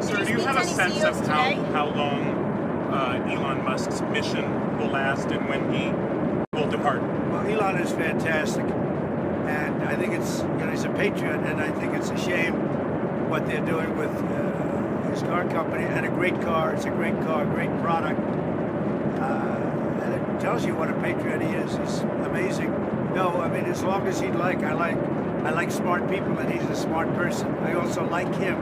Sir, do you have a sense of how long Elon Musk's mission will last and when he will depart? Well, Elon is fantastic, and I think he's a patriot, and I think it's a shame what they're doing with his car company. And a great car. It's a great car, great product, and it tells you what a patriot he is. He's amazing. No, I mean, as long as he'd like, I like smart people, and he's a smart person. I also like him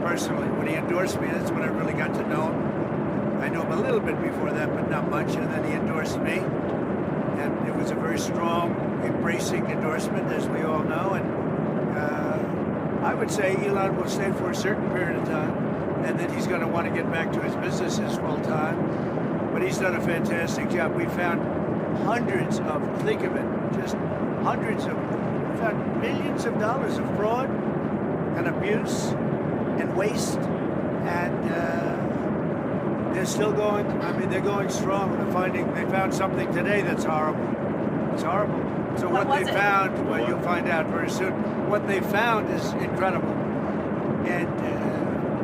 personally. When he endorsed me, that's when I really got to know him. I know him a little bit before that, but not much, and then he endorsed me. And it was a very strong, embracing endorsement, as we all know. And I would say Elon will stay for a certain period of time, and then he's going to want to get back to his businesses full time. But he's done a fantastic job. We found hundreds of, think of it, just hundreds of, we found millions of dollars of fraud and abuse and waste. And they're still going, I mean, they're going strong. They found something today that's horrible. It's horrible. So what they found, well, you'll find out very soon. What they found is incredible. And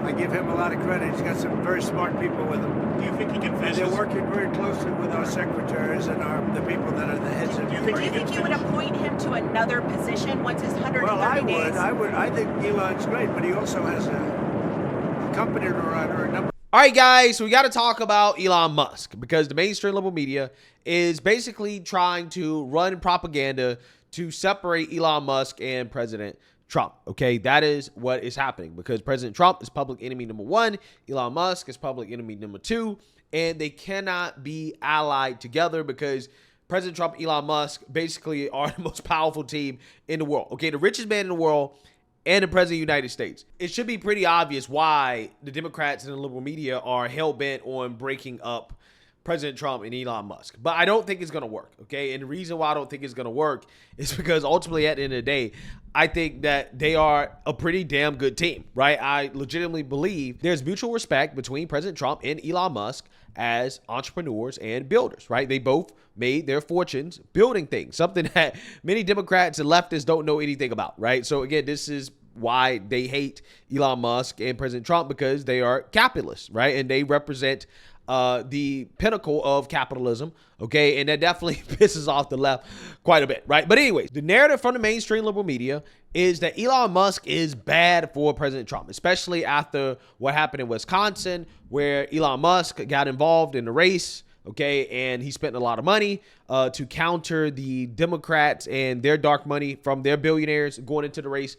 I give him a lot of credit. He's got some very smart people with him. Do you think he can finish? They're working very closely with our secretaries and the people that are the heads of. Do you think you would appoint him to another position once his 130 days? Well, I would. I think Elon's great, but he also has a company to run or a number. All right, guys, so we got to talk about Elon Musk because the mainstream liberal media is basically trying to run propaganda to separate Elon Musk and President Trump. Okay, that is what is happening because President Trump is public enemy number 1, Elon Musk is public enemy number 2, and they cannot be allied together because President Trump and Elon Musk basically are the most powerful team in the world. Okay, the richest man in the world and the president of the United States. It should be pretty obvious why the Democrats and the liberal media are hell-bent on breaking up President Trump and Elon Musk. But I don't think it's going to work, okay? And the reason why I don't think it's going to work is because ultimately at the end of the day, I think that they are a pretty damn good team, right? I legitimately believe there's mutual respect between President Trump and Elon Musk as entrepreneurs and builders, right? They both made their fortunes building things, something that many Democrats and leftists don't know anything about, right? So again, this is why they hate Elon Musk and President Trump, because they are capitalists, right? And they represent the pinnacle of capitalism, okay? And that definitely pisses off the left quite a bit, right? But anyways, the narrative from the mainstream liberal media is that Elon Musk is bad for President Trump, especially after what happened in Wisconsin, where Elon Musk got involved in the race, okay? And he spent a lot of money to counter the Democrats and their dark money from their billionaires going into the race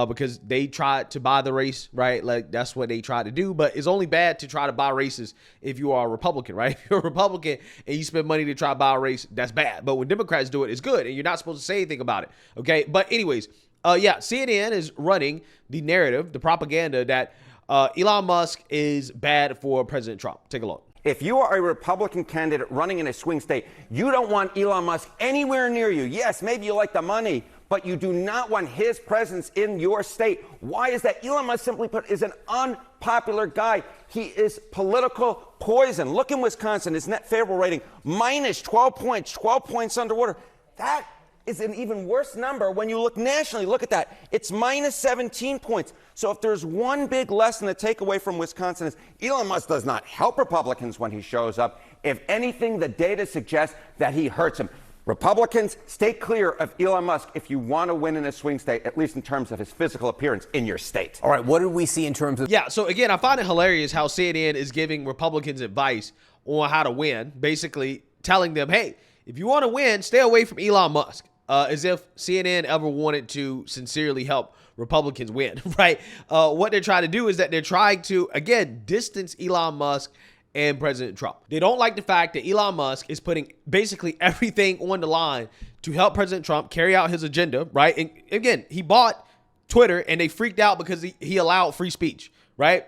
because they tried to buy the race, right? Like that's what they tried to do. But it's only bad to try to buy races if you are a Republican, right? If you're a Republican and you spend money to try to buy a race, that's bad. But when Democrats do it, it's good. And you're not supposed to say anything about it, okay? But anyways, yeah, CNN is running the narrative, the propaganda that Elon Musk is bad for President Trump. Take a look. If you are a Republican candidate running in a swing state, you don't want Elon Musk anywhere near you. Yes, maybe you like the money, but you do not want his presence in your state. Why is that? Elon Musk, simply put, is an unpopular guy. He is political poison. Look in Wisconsin, his net favorable rating, minus 12 points, 12 points underwater. That is an even worse number when you look nationally. Look at that. It's minus 17 points. So if there's one big lesson to take away from Wisconsin is Elon Musk does not help Republicans when he shows up. If anything, the data suggests that he hurts them. Republicans, stay clear of Elon Musk if you want to win in a swing state, at least in terms of his physical appearance in your state. All right, what did we see in terms of... Yeah, so again, I find it hilarious how CNN is giving Republicans advice on how to win, basically telling them, hey, if you want to win, stay away from Elon Musk. As if CNN ever wanted to sincerely help Republicans win, right? What they're trying to do is that they're trying to, again, distance Elon Musk and President Trump. They don't like the fact that Elon Musk is putting basically everything on the line to help President Trump carry out his agenda, right? And again, he bought Twitter and they freaked out because he allowed free speech, right?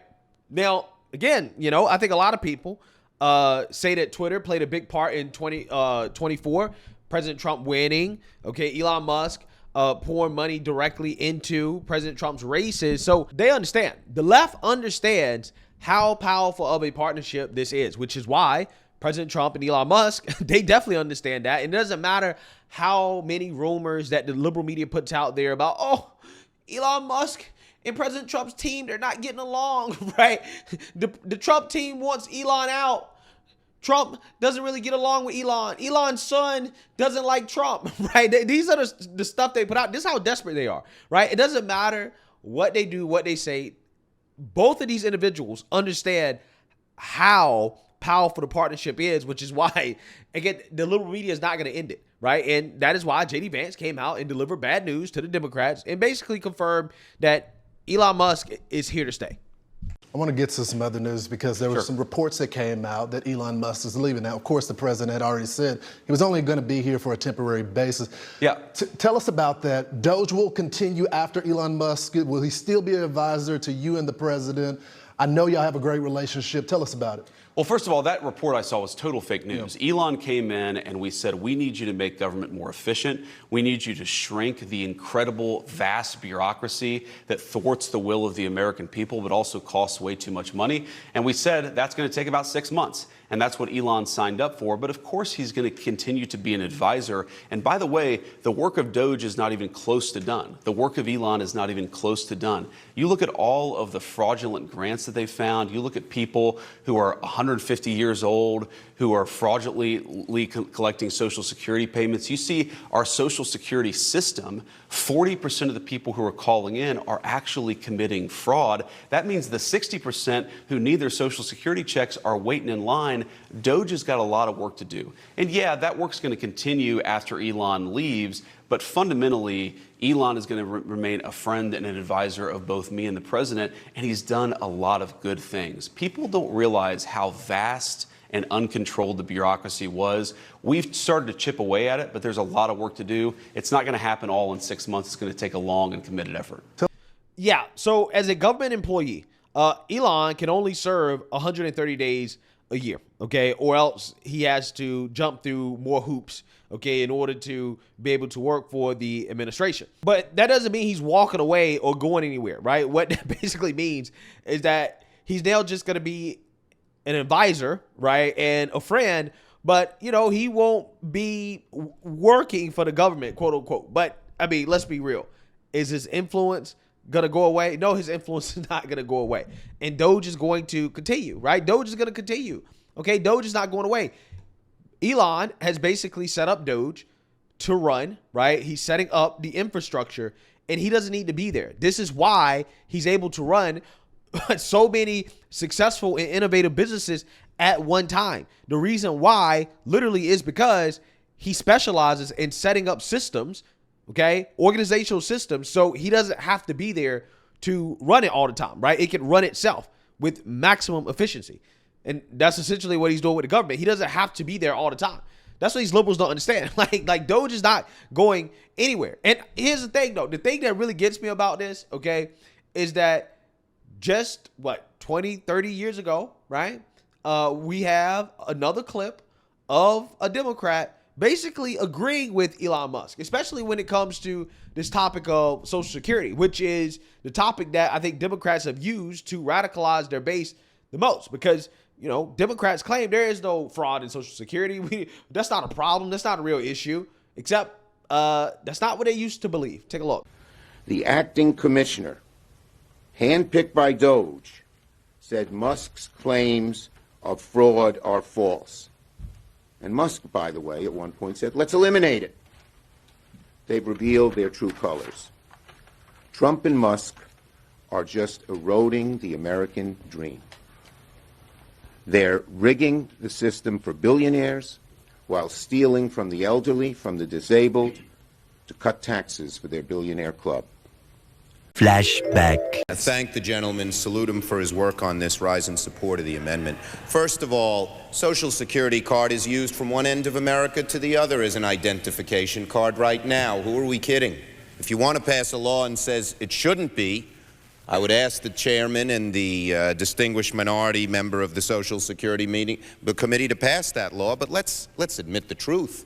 Now, again, you know, I think a lot of people say that Twitter played a big part in 2024. President Trump winning, okay, Elon Musk pouring money directly into President Trump's races. So they understand. The left understands how powerful of a partnership this is, which is why President Trump and Elon Musk, they definitely understand that. It doesn't matter how many rumors that the liberal media puts out there about, oh, Elon Musk and President Trump's team, they're not getting along, right? The Trump team wants Elon out. Trump doesn't really get along with Elon. Elon's son doesn't like Trump, right? These are the stuff they put out. This is how desperate they are, right? It doesn't matter what they do, what they say. Both of these individuals understand how powerful the partnership is, which is why, again, the liberal media is not going to end it, right? And that is why J.D. Vance came out and delivered bad news to the Democrats and basically confirmed that Elon Musk is here to stay. I want to get to some other news because there were some reports that came out that Elon Musk is leaving. Now, of course, the president had already said he was only going to be here for a temporary basis. Yeah. Tell us about that. Doge will continue after Elon Musk. Will he still be an advisor to you and the president? I know y'all have a great relationship. Tell us about it. Well, first of all, that report I saw was total fake news. Yeah. Elon came in and we said, we need you to make government more efficient. We need you to shrink the incredible, vast bureaucracy that thwarts the will of the American people, but also costs way too much money. And we said that's going to take about 6 months. And that's what Elon signed up for. But of course, he's going to continue to be an advisor. And by the way, the work of Doge is not even close to done. The work of Elon is not even close to done. You look at all of the fraudulent grants that they found. You look at people who are 150 years old, who are fraudulently collecting Social Security payments. You see our Social Security system, 40% of the people who are calling in are actually committing fraud. That means the 60% who need their Social Security checks are waiting in line. Doge has got a lot of work to do. And yeah, that work's going to continue after Elon leaves. But fundamentally, Elon is going to remain a friend and an advisor of both me and the president. And he's done a lot of good things. People don't realize how vast and uncontrolled the bureaucracy was. We've started to chip away at it, but there's a lot of work to do. It's not going to happen all in 6 months. It's going to take a long and committed effort. Yeah, so as a government employee, Elon can only serve 130 days a year, okay? Or else he has to jump through more hoops, okay, in order to be able to work for the administration. But that doesn't mean he's walking away or going anywhere, right? What that basically means is that he's now just going to be an advisor, right, and a friend, but, you know, he won't be working for the government, quote unquote. But, I mean, let's be real. Is his influence going to go away? No, his influence is not going to go away. And Doge is going to continue, right? Doge is going to continue, okay? Doge is not going away. Elon has basically set up Doge to run, right? He's setting up the infrastructure, and he doesn't need to be there. This is why he's able to run so many successful and innovative businesses at one time. The reason why literally is because he specializes in setting up systems, okay, organizational systems, so he doesn't have to be there to run it all the time, right? It can run itself with maximum efficiency. And that's essentially what he's doing with the government. He doesn't have to be there all the time. That's what these liberals don't understand. Like Doge is not going anywhere. And here's the thing, though. The thing that really gets me about this, okay, is that just, 20, 30 years ago, right, we have another clip of a Democrat basically agreeing with Elon Musk, especially when it comes to this topic of Social Security, which is the topic that I think Democrats have used to radicalize their base the most. Because, you know, Democrats claim there is no fraud in Social Security. That's not a problem. That's not a real issue, except that's not what they used to believe. Take a look. The acting commissioner, handpicked by Doge, said Musk's claims of fraud are false. And Musk, by the way, at one point said, let's eliminate it. They've revealed their true colors. Trump and Musk are just eroding the American dream. They're rigging the system for billionaires while stealing from the elderly, from the disabled, to cut taxes for their billionaire club. Flashback. I thank the gentleman, salute him for his work on this, rise in support of the amendment. First of all, Social Security card is used from one end of America to the other as an identification card right now. Who are we kidding? If you want to pass a law and says it shouldn't be, I would ask the chairman and the distinguished minority member of the Social Security committee to pass that law, but let's admit the truth.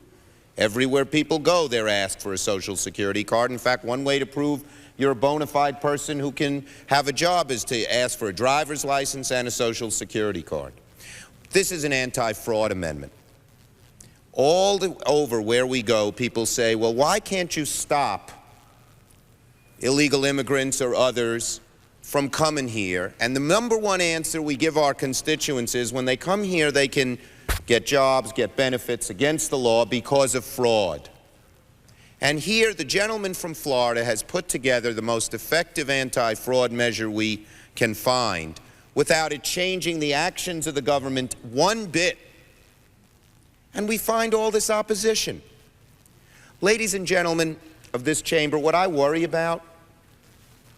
Everywhere people go, they're asked for a Social Security card. In fact, one way to prove you're a bona fide person who can have a job is to ask for a driver's license and a Social Security card. This is an anti-fraud amendment. All over where we go, people say, well, why can't you stop illegal immigrants or others from coming here. And the number one answer we give our constituents is when they come here, they can get jobs, get benefits against the law because of fraud. And here, the gentleman from Florida has put together the most effective anti-fraud measure we can find without it changing the actions of the government one bit. And we find all this opposition. Ladies and gentlemen of this chamber, what I worry about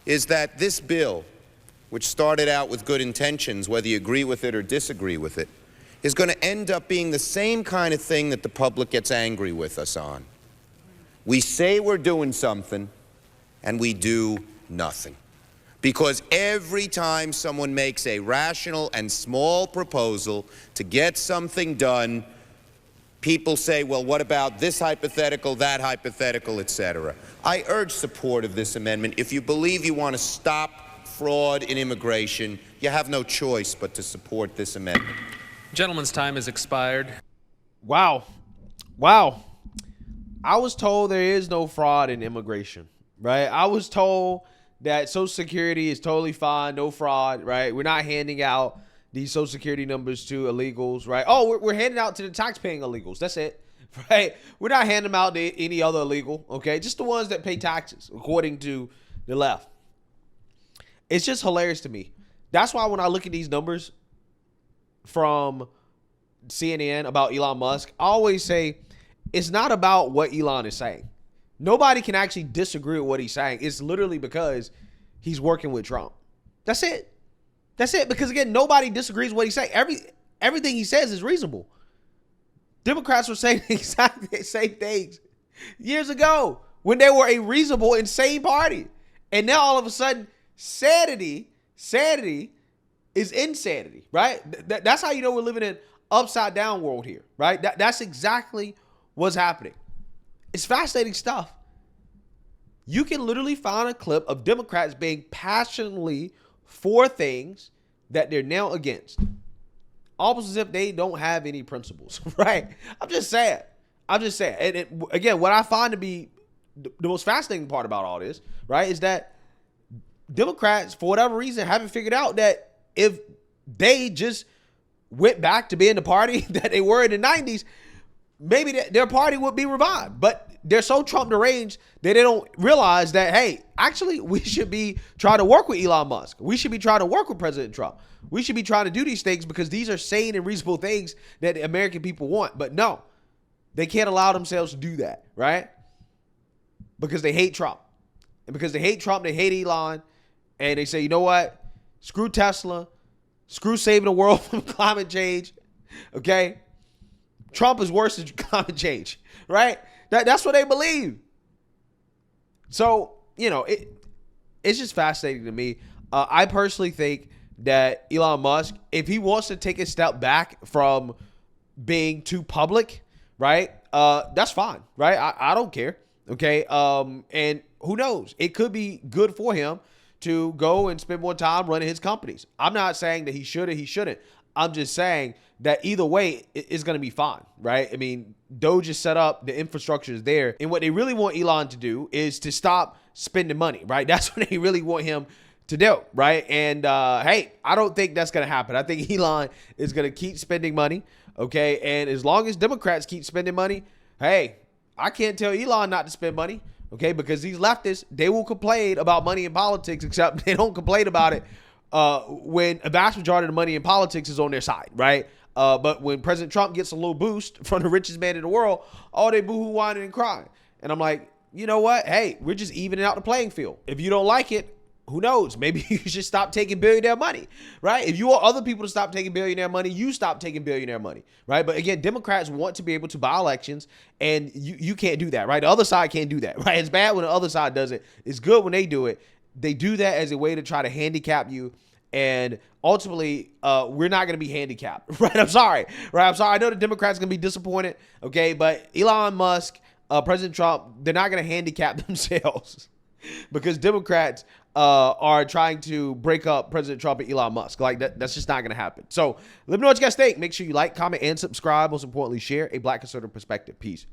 is that this bill, which started out with good intentions, whether you agree with it or disagree with it, is going to end up being the same kind of thing that the public gets angry with us on. We say we're doing something, and we do nothing. Because every time someone makes a rational and small proposal to get something done, people say, well, what about this hypothetical, that hypothetical, etc. I urge support of this amendment. If you believe you want to stop fraud in immigration, you have no choice but to support this amendment. Gentleman's time has expired. Wow. Wow. I was told there is no fraud in immigration, right? I was told that Social Security is totally fine, no fraud, right? We're not handing out these Social Security numbers to illegals, right? Oh, we're handing out to the tax-paying illegals. That's it, right? We're not handing them out to any other illegal, okay? Just the ones that pay taxes, according to the left. It's just hilarious to me. That's why when I look at these numbers from CNN about Elon Musk, I always say it's not about what Elon is saying. Nobody can actually disagree with what he's saying. It's literally because he's working with Trump. That's it. That's it. Because again, nobody disagrees with what he's saying. Everything he says is reasonable. Democrats were saying the exact same things years ago when they were a reasonable, insane party. And now all of a sudden, sanity is insanity, right? That's how you know we're living in an upside down world here, right? That's exactly what's happening. It's fascinating stuff. You can literally find a clip of Democrats being passionately for things that they're now against. Almost as if they don't have any principles, right? I'm just saying. And again, what I find to be the most fascinating part about all this, right, is that Democrats, for whatever reason, haven't figured out that if they just went back to being the party that they were in the 90s, maybe their party would be revived. But they're so Trump deranged that they don't realize that, hey, actually, we should be trying to work with Elon Musk. We should be trying to work with President Trump. We should be trying to do these things because these are sane and reasonable things that the American people want. But no, they can't allow themselves to do that, right? Because they hate Trump. And because they hate Trump, they hate Elon. And they say, you know what? Screw Tesla. Screw saving the world from climate change. Okay? Trump is worse than climate change, right? That's what they believe. So, you know, it's just fascinating to me. I personally think that Elon Musk, if he wants to take a step back from being too public, right, that's fine, right? I don't care, okay? And who knows? It could be good for him to go and spend more time running his companies. I'm not saying that he should or he shouldn't. I'm just saying that either way, it's going to be fine, right? I mean, Doge is set up, the infrastructure is there. And what they really want Elon to do is to stop spending money, right? That's what they really want him to do, right? And hey, I don't think that's going to happen. I think Elon is going to keep spending money, okay? And as long as Democrats keep spending money, hey, I can't tell Elon not to spend money, okay? Because these leftists, they will complain about money in politics, except they don't complain about it when a vast majority of the money in politics is on their side, right? But when President Trump gets a little boost from the richest man in the world, all they boo-hoo, whining, and crying. And I'm like, you know what? Hey, we're just evening out the playing field. If you don't like it, who knows? Maybe you should stop taking billionaire money, right? If you want other people to stop taking billionaire money, you stop taking billionaire money, right? But again, Democrats want to be able to buy elections, and you can't do that, right? The other side can't do that, right? It's bad when the other side does it. It's good when they do it. They do that as a way to try to handicap you. And ultimately, we're not going to be handicapped, right? I'm sorry, right? I'm sorry. I know the Democrats are going to be disappointed, okay? But Elon Musk, President Trump, they're not going to handicap themselves because Democrats are trying to break up President Trump and Elon Musk. Like, that's just not going to happen. So let me know what you guys think. Make sure you like, comment, and subscribe. Most importantly, share a Black conservative perspective. Peace.